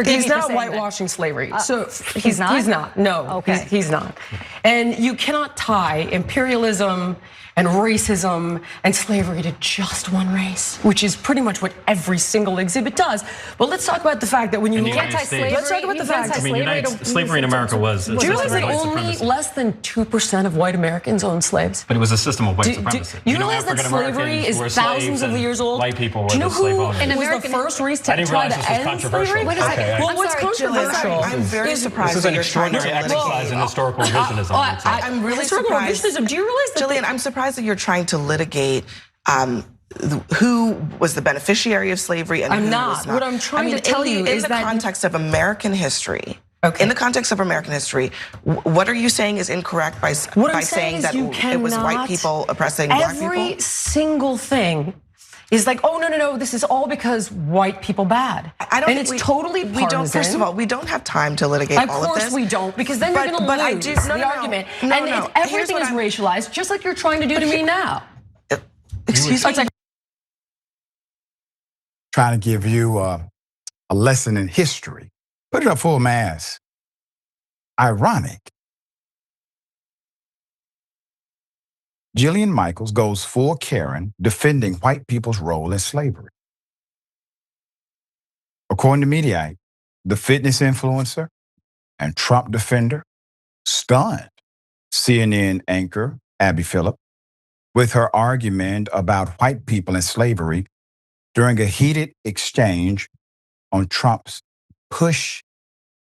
He's not whitewashing slavery. So he's not? He's not. No, okay. He's not. And you cannot tie imperialism and racism and slavery to just one race, which is pretty much what every single exhibit does. But let's talk about the fact that when you can't tie slavery. Let's talk about the fact. Slavery in America was. Do you realize that only less than 2% of white Americans owned slaves? But it was a system of white supremacy. You realize that slavery is thousands of years old? White people were Do you know the slave who owners. was the first race to try to end slavery? Wait a second. Well, what's controversial? I'm very surprised. This is an extraordinary exercise in historical revisionism. I'm really surprised. Do you realize that? Jillian, I'm surprised that you're trying to litigate who was the beneficiary of slavery and who was not. What I'm trying to tell you is that in the context of American history. Okay. In the context of American history, what are you saying is incorrect by saying that it was white people oppressing black people? Every single thing is like, oh, no, this is all because white people bad. And it's totally partisan. We don't, first of all, we don't have time to litigate all of this. Of course we don't, because then you're going to lose the argument. And everything is racialized, just like you're trying to do to me now. Excuse me. Trying to give you a lesson in history. Put it up full mass. Ironic. Jillian Michaels goes full Karen defending white people's role in slavery. According to Mediaite, the fitness influencer and Trump defender stunned CNN anchor Abby Phillip with her argument about white people and slavery during a heated exchange on Trump's push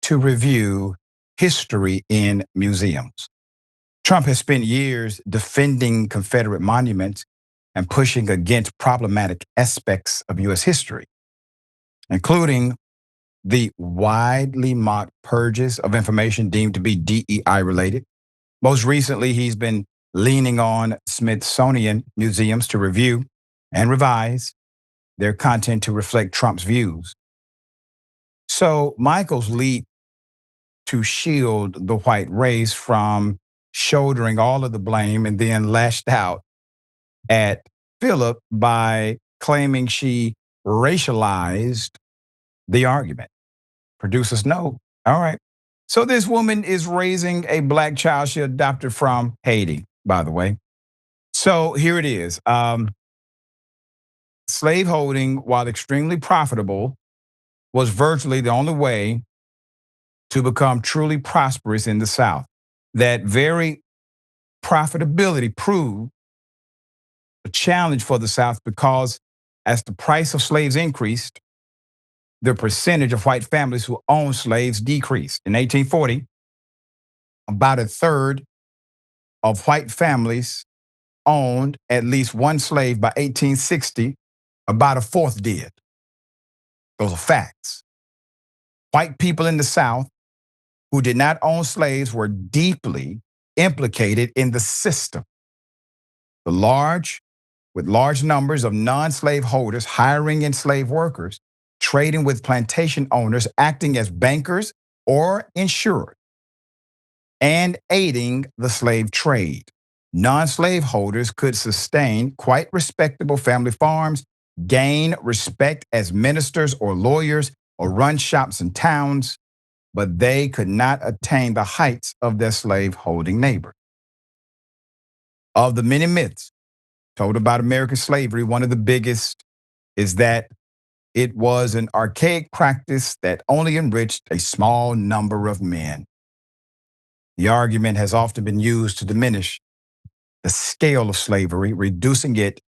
to review history in museums. Trump has spent years defending Confederate monuments and pushing against problematic aspects of U.S. history, including the widely mocked purges of information deemed to be DEI related. Most recently, he's been leaning on Smithsonian museums to review and revise their content to reflect Trump's views. So Michaels leaped to shield the white race from shouldering all of the blame and then lashed out at Phillip by claiming she racialized the argument. Producers know. All right. So this woman is raising a black child she adopted from Haiti, by the way. So here it is. Slaveholding, while extremely profitable, was virtually the only way to become truly prosperous in the South. That very profitability proved a challenge for the South because as the price of slaves increased, the percentage of white families who owned slaves decreased. In 1840, about a third of white families owned at least one slave. By 1860, about a fourth did. Those are facts. White people in the South who did not own slaves were deeply implicated in the system. With large numbers of non-slave holders hiring enslaved workers, trading with plantation owners, acting as bankers or insurers, and aiding the slave trade. Non-slave holders could sustain quite respectable family farms, gain respect as ministers or lawyers, or run shops in towns, but they could not attain the heights of their slave-holding neighbors. Of the many myths told about American slavery, one of the biggest is that it was an archaic practice that only enriched a small number of men. The argument has often been used to diminish the scale of slavery, reducing it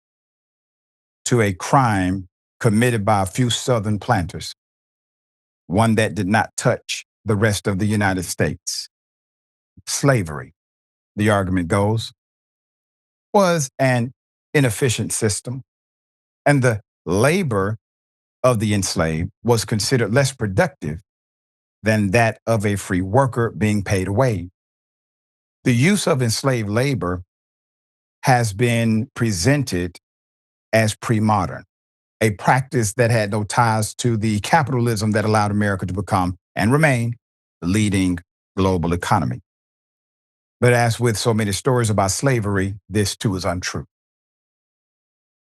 to a crime committed by a few Southern planters, one that did not touch the rest of the United States. Slavery, the argument goes, was an inefficient system, and the labor of the enslaved was considered less productive than that of a free worker being paid a wage. The use of enslaved labor has been presented as pre-modern, a practice that had no ties to the capitalism that allowed America to become and remain the leading global economy. But as with so many stories about slavery, this too is untrue.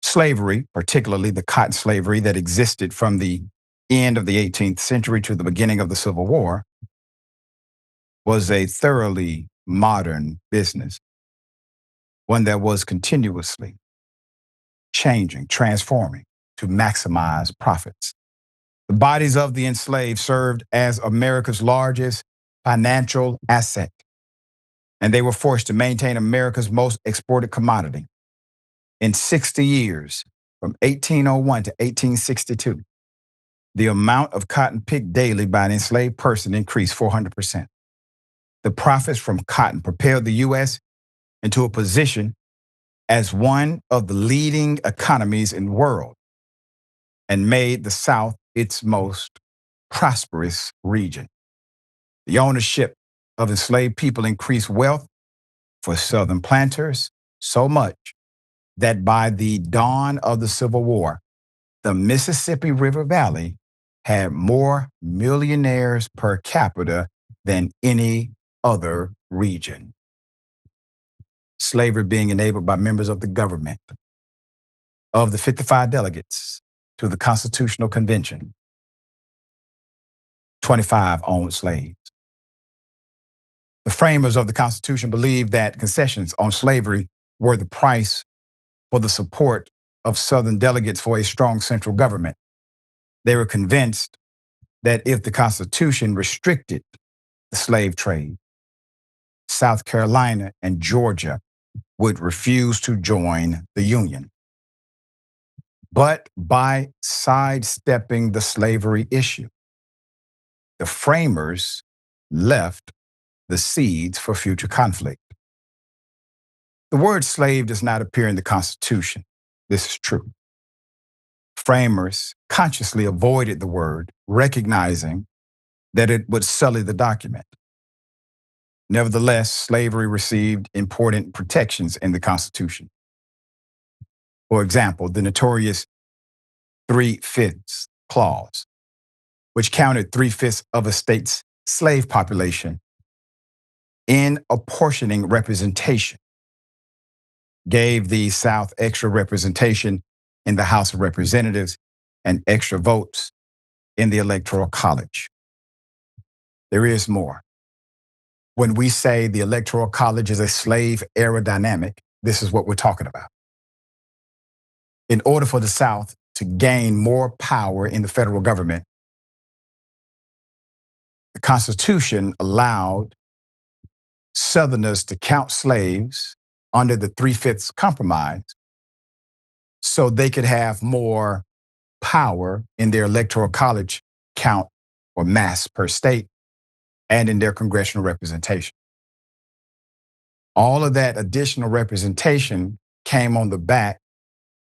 Slavery, particularly the cotton slavery that existed from the end of the 18th century to the beginning of the Civil War was a thoroughly modern business, one that was continuously changing, transforming to maximize profits. The bodies of the enslaved served as America's largest financial asset, and they were forced to maintain America's most exported commodity. In 60 years, from 1801 to 1862, the amount of cotton picked daily by an enslaved person increased 400%. The profits from cotton propelled the U.S. into a position as one of the leading economies in the world and made the South its most prosperous region. The ownership of enslaved people increased wealth for Southern planters so much that by the dawn of the Civil War, the Mississippi River Valley had more millionaires per capita than any other region. Slavery being enabled by members of the government. Of the 55 delegates to the Constitutional Convention, 25 owned slaves. The framers of the Constitution believed that concessions on slavery were the price for the support of Southern delegates for a strong central government. They were convinced that if the Constitution restricted the slave trade, South Carolina and Georgia would refuse to join the Union. But by sidestepping the slavery issue, the framers left the seeds for future conflict. The word slave does not appear in the Constitution. This is true. Framers consciously avoided the word, recognizing that it would sully the document. Nevertheless, slavery received important protections in the Constitution. For example, the notorious 3/5 clause, which counted 3/5 of a state's slave population in apportioning representation, gave the South extra representation in the House of Representatives and extra votes in the Electoral College. There is more. When we say the Electoral College is a slave era dynamic, this is what we're talking about. In order for the South to gain more power in the federal government, the Constitution allowed Southerners to count slaves under the 3/5 compromise so they could have more power in their electoral college count or mass per state and in their congressional representation. All of that additional representation came on the back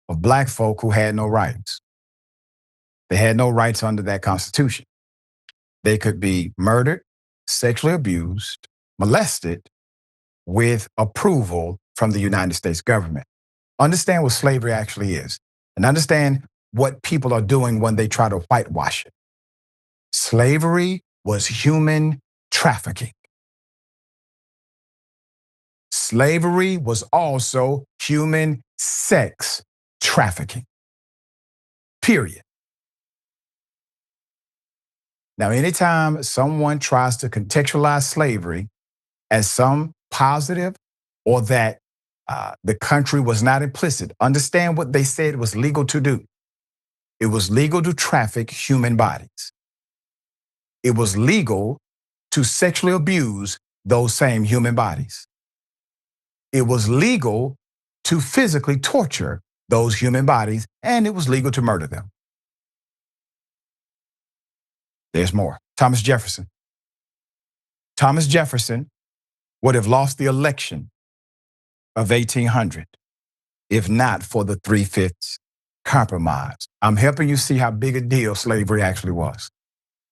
of Black folk who had no rights. They had no rights under that Constitution. They could be murdered, sexually abused, molested with approval from the United States government. Understand what slavery actually is, and understand what people are doing when they try to whitewash it. Slavery was human trafficking. Slavery was also human sex trafficking. Period. Now, anytime someone tries to contextualize slavery as some positive or that the country was not implicit, understand what they said was legal to do. It was legal to traffic human bodies. It was legal to sexually abuse those same human bodies. It was legal to physically torture those human bodies, and it was legal to murder them. There's more. Thomas Jefferson. Thomas Jefferson would have lost the election of 1800 if not for the 3/5 compromise. I'm helping you see how big a deal slavery actually was.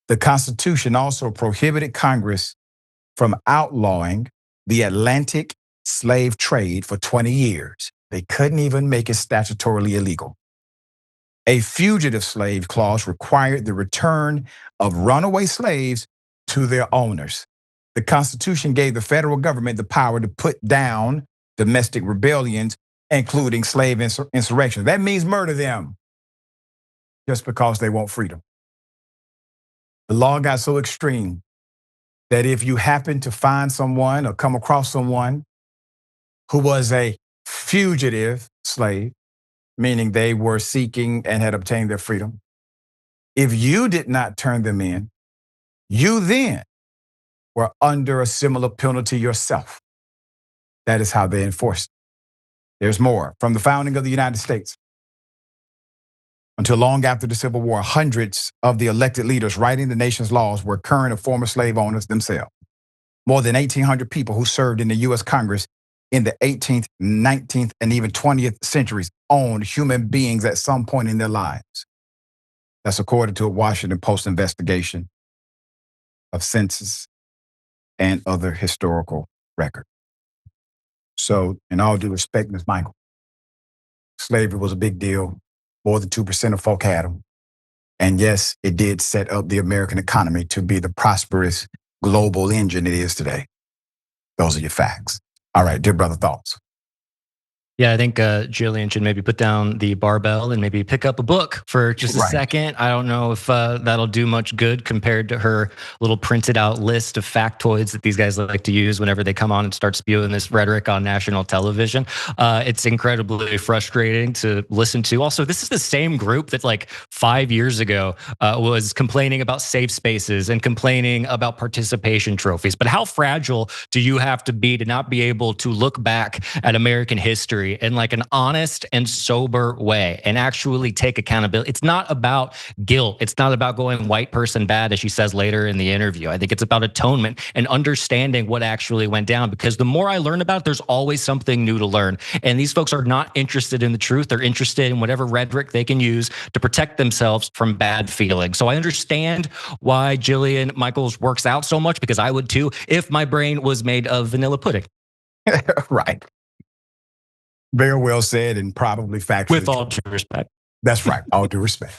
The Constitution also prohibited Congress from outlawing the Atlantic slave trade for 20 years. They couldn't even make it statutorily illegal. A fugitive slave clause required the return of runaway slaves to their owners. The Constitution gave the federal government the power to put down domestic rebellions, including slave insurrections. That means murder them just because they want freedom. The law got so extreme that if you happen to find someone or come across someone who was a fugitive slave, meaning they were seeking and had obtained their freedom, if you did not turn them in, you then were under a similar penalty yourself. That is how they enforced it. There's more. From the founding of the United States until long after the Civil War, hundreds of the elected leaders writing the nation's laws were current or former slave owners themselves. More than 1,800 people who served in the U.S. Congress in the 18th, 19th, and even 20th centuries owned human beings at some point in their lives. That's according to a Washington Post investigation of census and other historical records. So, in all due respect, Ms. Michael, slavery was a big deal. More than 2% of folk had them. And yes, it did set up the American economy to be the prosperous global engine it is today. Those are your facts. All right, dear brother, thoughts? Yeah, I think Jillian should maybe put down the barbell and maybe pick up a book for just a second. I don't know if that'll do much good compared to her little printed out list of factoids that these guys like to use whenever they come on and start spewing this rhetoric on national television. It's incredibly frustrating to listen to. Also, this is the same group that like 5 years ago was complaining about safe spaces and complaining about participation trophies. But how fragile do you have to be to not be able to look back at American history in like an honest and sober way and actually take accountability? It's not about guilt. It's not about going white person bad, as she says later in the interview. I think it's about atonement and understanding what actually went down, because the more I learn about it, there's always something new to learn. And these folks are not interested in the truth. They're interested in whatever rhetoric they can use to protect themselves from bad feelings. So I understand why Jillian Michaels works out so much, because I would too if my brain was made of vanilla pudding. Right. Very well said and probably factually. With all due respect. That's right. All due respect.